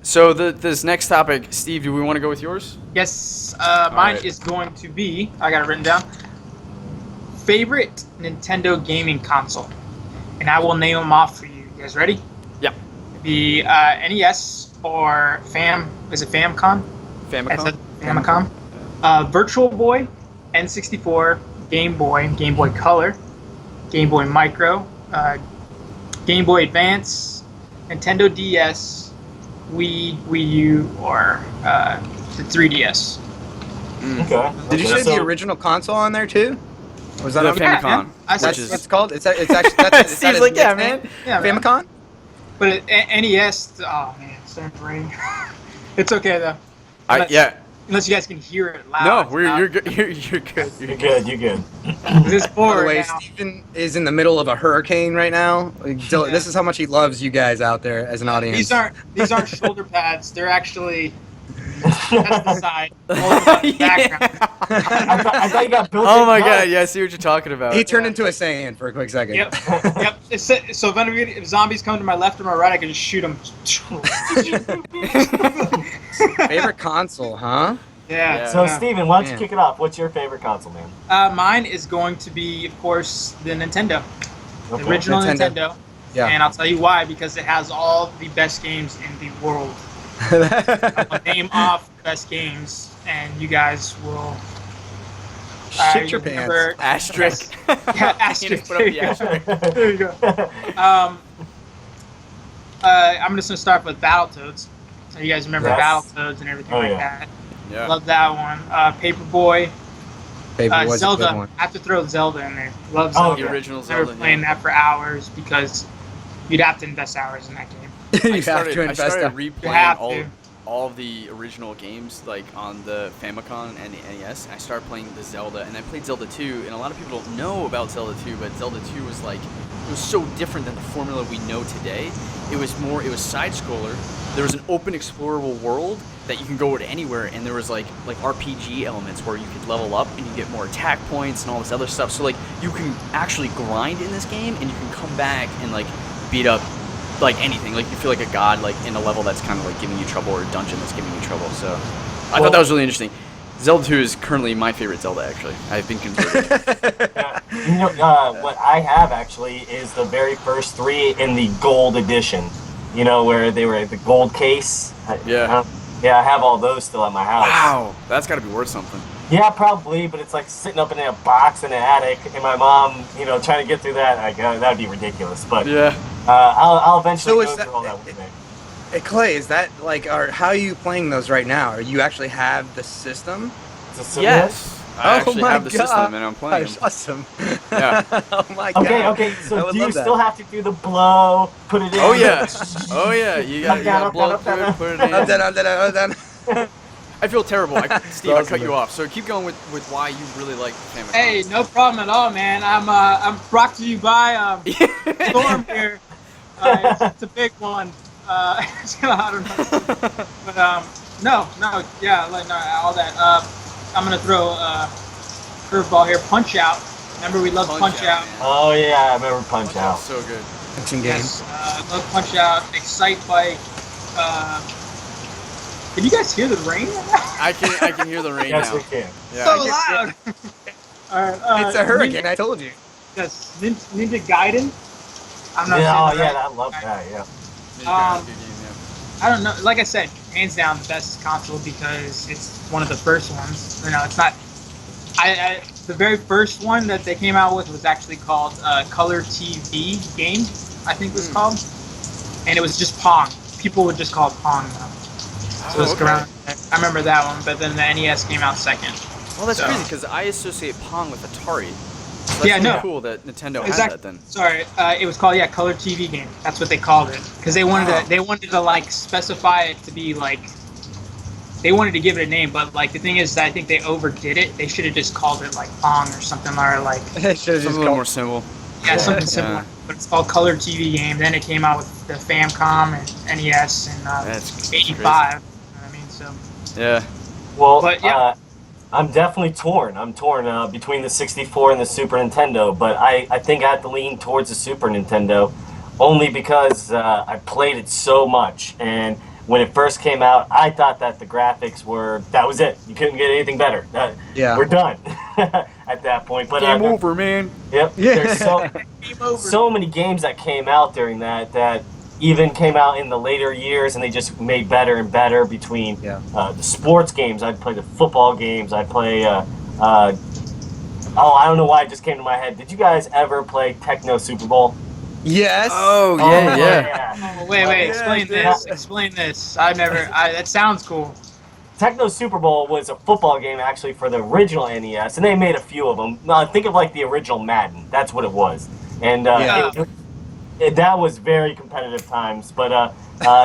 This next topic, Steve, do we want to go with yours? Yes, mine is going to be, I got it written down, favorite Nintendo gaming console. And I will name them off for you. You guys ready? Yeah. The NES or is it Famicom? Famicom. Famicom. Virtual Boy, N64, Game Boy Color, Game Boy Micro, Game Boy Advance, Nintendo DS, Wii U, or the 3DS. Okay. Did you say the original console on there too? Or was that The on Famicom? That's what it's called. It's actually that's Steve's like, yeah, man. Yeah, man. Famicom. But NES, oh man, it's starting to ring. It's okay though. Unless you guys can hear it loud. No, you're good. You're good. You're good. This By board the way, now. Stephen is in the middle of a hurricane right now. This is how much he loves you guys out there as an audience. These aren't shoulder pads. They're actually that's the side. The background. I thought you got built. Oh my god, yeah, I see what you're talking about. He turned into a Saiyan for a quick second. Yep. So if zombies come to my left or my right, I can just shoot them. Favorite console, huh? Yeah. So Steven, why don't you kick it off? What's your favorite console, man? Mine is going to be, of course, the Nintendo. Okay. The original Nintendo. Yeah. And I'll tell you why, because it has all the best games in the world. I'll name off the best games, and you guys will... Shit your pants. Asterisk. Yeah, asterisk. Put up the asterisk. There you go. I'm just going to start with Battletoads. So you guys remember Battletoads and everything that. Yeah. Love that one. Paperboy. Paperboy's Zelda. a good one. I have to throw Zelda in there. Love Zelda. The original I remember Zelda. playing that for hours because you'd have to invest hours in that game. You have to I invest. started You replaying have to. all of the original games, like on the Famicom and the NES. And I started playing the Zelda, and I played Zelda 2. And a lot of people don't know about Zelda 2, but Zelda 2 was like, it was so different than the formula we know today. It was side scroller. There was an open explorable world that you can go to anywhere, and there was like RPG elements where you could level up and you get more attack points and all this other stuff. So like you can actually grind in this game, and you can come back and like beat up like anything. Like you feel like a god like in a level that's kind of like giving you trouble, or a dungeon that's giving you trouble. So I thought that was really interesting. Zelda 2 is currently my favorite Zelda, actually. I've been converted. What I have actually is the very first 3 in the gold edition. You know, where they were the gold case. Yeah. Yeah, I have all those still at my house. Wow, that's got to be worth something. Yeah, probably, but it's like sitting up in a box in an attic, and my mom, trying to get through that. That'd be ridiculous. But Yeah. I'll eventually go So through all that with me. Hey, Clay, is that like, how are you playing those right now? Or you actually have the system? Yes. I actually my have the God. system, and I'm playing. That's awesome. Yeah. Oh my God. Okay. So I would do you love that. still have to do the blow? Put it in. Oh yeah. Oh yeah. You gotta blow through it, put it in. I'm done. I feel terrible. Steve, I cut you off. So keep going with why you really like Famicom. Hey, no problem at all, man. I'm brought to you by Storm here. It's a big one. I don't know. But all that. I'm gonna throw a curveball here. Punch Out. Remember we loved Punch Out. Oh yeah, I remember Punch Out. So good. Action game. Yes, love Punch Out. Excite Bike. Can you guys hear the rain? I can hear the rain Yes, now. we can. Yeah, So I can- loud. All right. It's a hurricane, I told you. Yes, Ninja Gaiden. I'm not Yeah, saying that I right. love that. Yeah. Ninja Gaiden, good game, I don't know. Like I said, hands down the best console because it's one of the first ones. It's not. The very first one that they came out with was actually called Color TV Game, I think it was called, and it was just Pong. People would just call it Pong now. So it's around. I remember that one, but then the NES came out second. Well, that's crazy because I associate Pong with Atari. So that's really cool that Nintendo had that then. Sorry, it was called Color TV Game. That's what they called it because they wanted to like specify it to be like. They wanted to give it a name, but like the thing is that I think they overdid it. They should have just called it like Pong or something, or like Something a little more simple. something similar. Yeah. But it's called Color TV Game. Then it came out with the Famicom and NES in That's '85. crazy. You know what I mean, so Yeah. Well, But, yeah. I'm definitely torn. I'm torn between the 64 and the Super Nintendo, but I think I have to lean towards the Super Nintendo. only because I played it so much. And when it first came out, I thought that the graphics that was it. You couldn't get anything better. Yeah. We're done at that point. But Game over, man. Yep. Yeah. There's Game over. so many games that came out during that even came out in the later years, and they just made better and better between the sports games. I'd play the football games. I'd play. I don't know why it just came to my head. Did you guys ever play Techno Super Bowl? Yes. Oh, yeah. Oh, wait. Explain this. Explain this. That sounds cool. Techno Super Bowl was a football game actually for the original NES, and they made a few of them. Think of like the original Madden. That's what it was. And that was very competitive times. But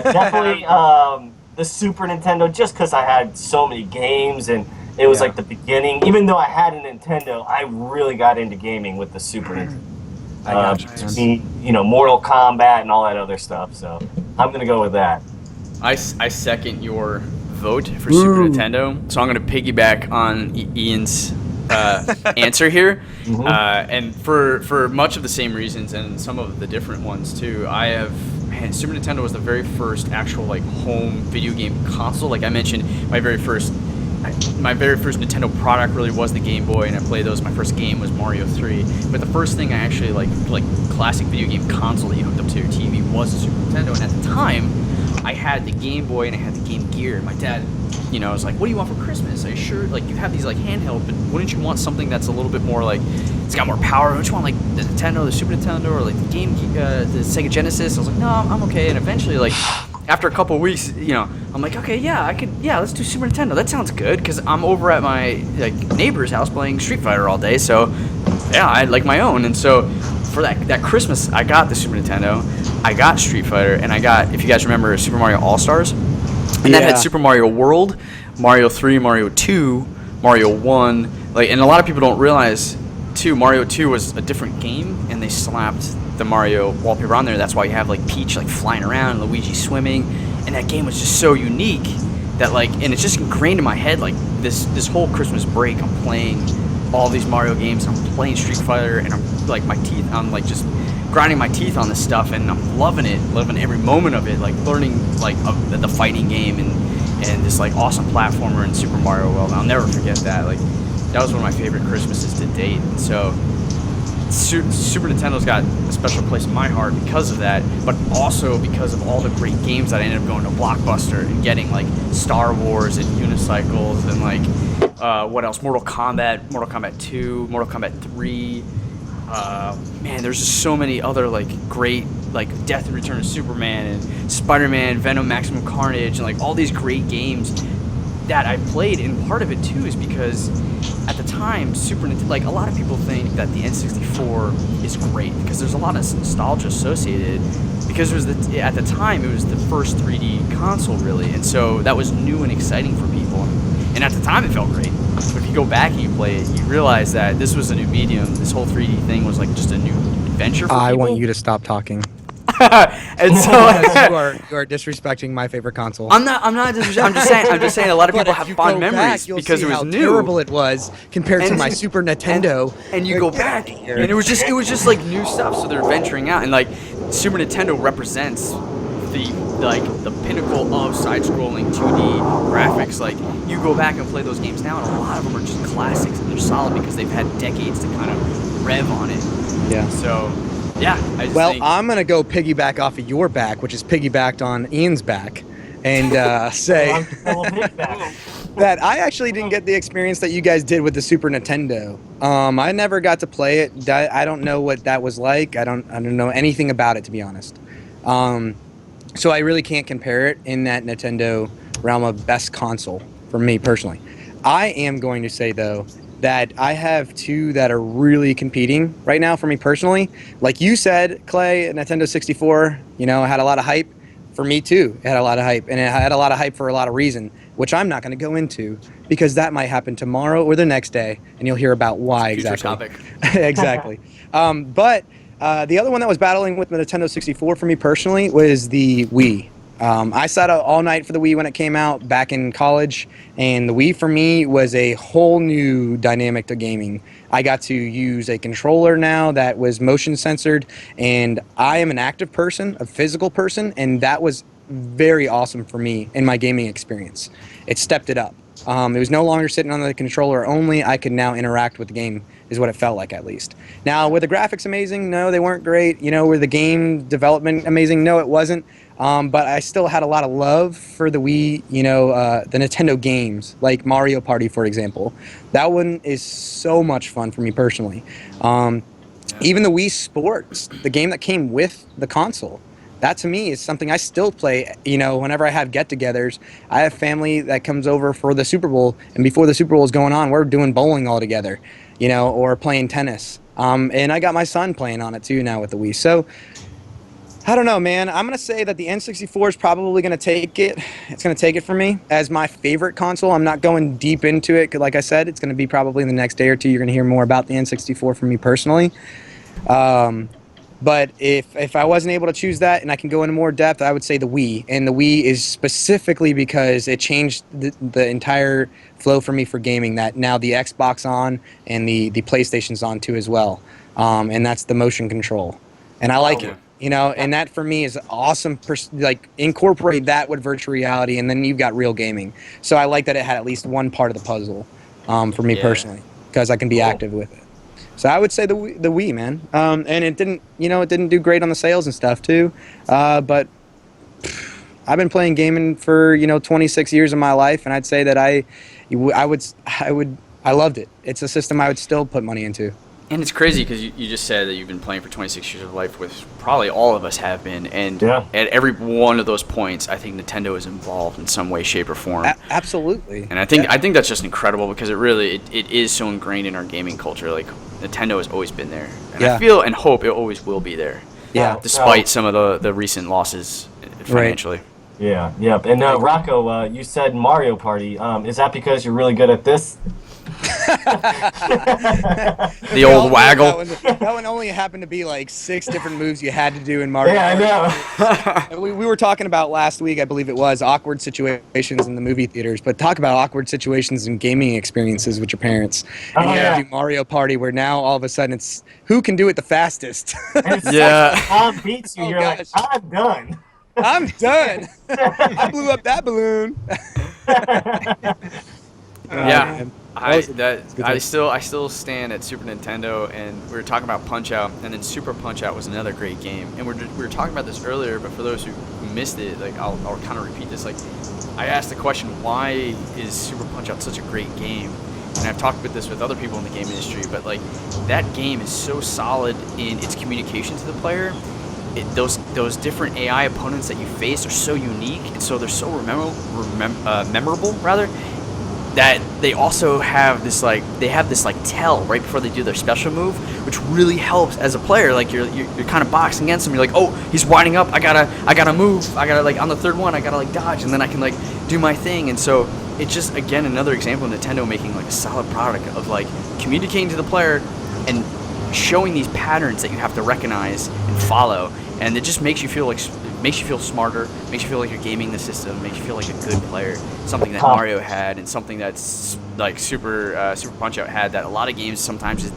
definitely the Super Nintendo, just because I had so many games and it was like the beginning. Even though I had a Nintendo, I really got into gaming with the Super Nintendo. I got you. Mortal Kombat and all that other stuff. So I'm gonna go with that. I second your vote for Super Nintendo. So I'm going to piggyback on Ian's answer here. And for much of the same reasons and some of the different ones too, Super Nintendo was the very first actual like home video game console. Like I mentioned, my very first Nintendo product really was the Game Boy, and I played those. My first game was Mario 3. But the first thing I actually like classic video game console that you hooked up to your TV was the Super Nintendo. And at the time, I had the Game Boy and I had the Game Gear. And my dad, was like, "What do you want for Christmas?" You have these like handheld, but wouldn't you want something that's a little bit more like it's got more power? Don't you want like the Nintendo, the Super Nintendo, or like the the Sega Genesis? I was like, "No, I'm okay." And eventually, like after a couple of weeks, I'm like, "Okay, let's do Super Nintendo. That sounds good." Because I'm over at my neighbor's house playing Street Fighter all day, so yeah, I like my own. And so for that Christmas, I got the Super Nintendo, I got Street Fighter, and I got, if you guys remember, Super Mario All Stars. And that had Super Mario World, Mario 3, Mario 2, Mario 1. And a lot of people don't realize, too, Mario 2 was a different game, and they slapped the Mario wallpaper on there. That's why you have, Peach, flying around, and Luigi swimming. And that game was just so unique that, and it's just ingrained in my head, this whole Christmas break, I'm playing all these Mario games, I'm playing Street Fighter, and I'm, I'm, just grinding my teeth on this stuff, and I'm loving every moment of it, learning of the fighting game and this awesome platformer in Super Mario World. I'll never forget that. That was one of my favorite Christmases to date. And so Super Nintendo's got a special place in my heart because of that, but also because of all the great games that I ended up going to Blockbuster and getting, Star Wars and Unicycles and what else? Mortal Kombat 2, Mortal Kombat 3. Man, there's just so many other great Death and Return of Superman and Spider-Man, Venom, Maximum Carnage, and all these great games that I played. And part of it too is because at the time, Super Nintendo, a lot of people think that the N64 is great because there's a lot of nostalgia associated, because at the time it was the first 3D console really, and so that was new and exciting for people. And at the time it felt great. But if you go back and you play it, you realize that this was a new medium. This whole 3D thing was just a new adventure for people. I want you to stop talking. And so you are disrespecting my favorite console. I'm not I'm just saying a lot of people have fond memories because it was new. Terrible it was compared to my Super Nintendo. And you go back and it was just new stuff, so they're venturing out, and Super Nintendo represents the pinnacle of side-scrolling 2D graphics. You go back and play those games now, and a lot of them are just classics, and they're solid because they've had decades to kind of rev on it. Yeah. So, yeah. I'm gonna go piggyback off of your back, which is piggybacked on Ian's back, and say that I actually didn't get the experience that you guys did with the Super Nintendo. I never got to play it. I don't know what that was like. I don't know anything about it, to be honest. So I really can't compare it in that Nintendo realm of best console for me personally. I am going to say, though, that I have two that are really competing right now for me personally. Like you said, Clay, Nintendo 64, had a lot of hype. For me, too, it had a lot of hype. And it had a lot of hype for a lot of reason, which I'm not going to go into because that might happen tomorrow or the next day, and you'll hear about why exactly. Future topic. Exactly. But the other one that was battling with the Nintendo 64 for me personally was the Wii. I sat out all night for the Wii when it came out back in college, and the Wii for me was a whole new dynamic to gaming. I got to use a controller now that was motion censored, and I am an active person, a physical person, and that was very awesome for me in my gaming experience. It stepped it up. It was no longer sitting on the controller only. I could now interact with the game, is what it felt like, at least. Now, were the graphics amazing? No, they weren't great. Were the game development amazing? No, it wasn't. But I still had a lot of love for the Wii, the Nintendo games, like Mario Party, for example. That one is so much fun for me personally. Even the Wii Sports, the game that came with the console. That to me is something I still play, whenever I have get-togethers. I have family that comes over for the Super Bowl, and before the Super Bowl is going on, we're doing bowling all together, or playing tennis. And I got my son playing on it too now with the Wii. So, I don't know, man. I'm going to say that the N64 is probably going to take it. It's going to take it for me as my favorite console. I'm not going deep into it, 'cause like I said, it's going to be probably in the next day or two. You're going to hear more about the N64 from me personally. But if I wasn't able to choose that and I can go into more depth, I would say the Wii. And the Wii is specifically because it changed the entire flow for me for gaming, that now the Xbox on and the PlayStation's on too as well. And that's the motion control. And I like it, and that for me is awesome. Incorporate that with virtual reality, and then you've got real gaming. So I like that it had at least one part of the puzzle for me personally, because I can be active with it. So I would say the Wii, man. And it didn't do great on the sales and stuff too. But I've been playing gaming for 26 years of my life, and I'd say that I loved it. It's a system I would still put money into. And it's crazy because you just said that you've been playing for 26 years of life, which probably all of us have been. And at every one of those points, I think Nintendo is involved in some way, shape, or form. Absolutely. And I think that's just incredible, because it is so ingrained in our gaming culture. Like, Nintendo has always been there. And I feel and hope it always will be there. Yeah. Despite some of the recent losses financially. Right. Yeah. And Rocco, you said Mario Party. Is that because you're really good at this? The old waggle. That one only happened to be like 6 different moves you had to do in Mario. Yeah, I know. we were talking about last week, I believe it was, awkward situations in the movie theaters. But talk about awkward situations in gaming experiences with your parents. And you gotta do Mario Party, where now all of a sudden it's who can do it the fastest. Tom beats you. You're like, I'm done. I'm done. I blew up that balloon. Yeah. I still stand at Super Nintendo, and we were talking about Punch-Out, and then Super Punch-Out was another great game. And we were talking about this earlier, but for those who missed it, like I'll kind of repeat this. Like, I asked the question, why is Super Punch-Out such a great game? And I've talked about this with other people in the game industry, but like, that game is so solid in its communication to the player. Those different AI opponents that you face are so unique, and so they're so memorable rather. That they also have this tell right before they do their special move, which really helps as a player. Like, you're kind of boxing against him. You're like, oh, he's winding up. I gotta move. I gotta, like, on the third one, I gotta, like, dodge, and then I can, like, do my thing. And so it's just, again, another example of Nintendo making, like, a solid product of, like, communicating to the player and showing these patterns that you have to recognize and follow. And it just makes you feel smarter, makes you feel like you're gaming the system, makes you feel like a good player. Something that Mario had, and something that's like Super Punch-Out had, that a lot of games sometimes,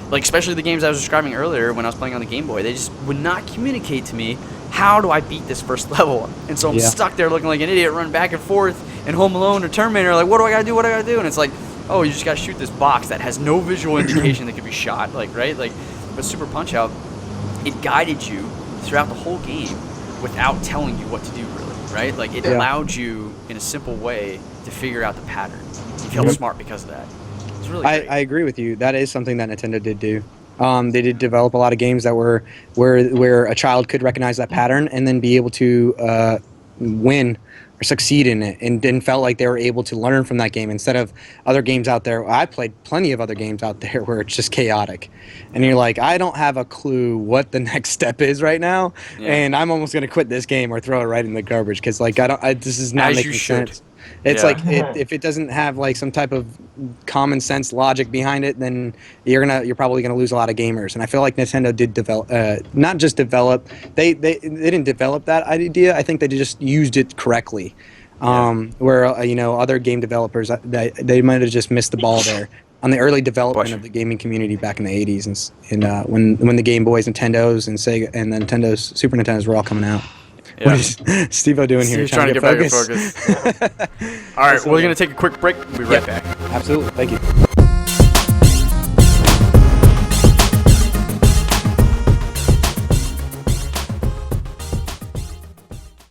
like especially the games I was describing earlier when I was playing on the Game Boy, they just would not communicate to me, how do I beat this first level? And so I'm stuck there looking like an idiot, running back and forth, and Home Alone or Terminator, like, what do I gotta do? And it's like, oh, you just gotta shoot this box that has no visual indication that could be shot, like, right? Like, but Super Punch-Out, it guided you throughout the whole game without telling you what to do, really, right? Like, it allowed you in a simple way to figure out the pattern. You felt smart because of that. It's really great. I agree with you. That is something that Nintendo did do. They did develop a lot of games that were where a child could recognize that pattern and then be able to win or succeed in it, and felt like they were able to learn from that game instead of other games out there. I played plenty of other games out there where it's just chaotic, and you're like, I don't have a clue what the next step is right now, and I'm almost gonna quit this game or throw it right in the garbage because, like, this is not making sense. It's Yeah. like if it doesn't have like some type of common sense logic behind it, then you're probably gonna lose a lot of gamers. And I feel like Nintendo did develop, not just develop, they didn't develop that idea. I think they just used it correctly. Where other game developers they might have just missed the ball there on the early development of the gaming community back in the 80s and when the Game Boys, Nintendos, and Sega and the Nintendos, Super Nintendos were all coming out. Yeah. What is Stevo doing here? He's trying to get back in focus. All right, we're going to take a quick break. We'll be right back. Absolutely. Thank you.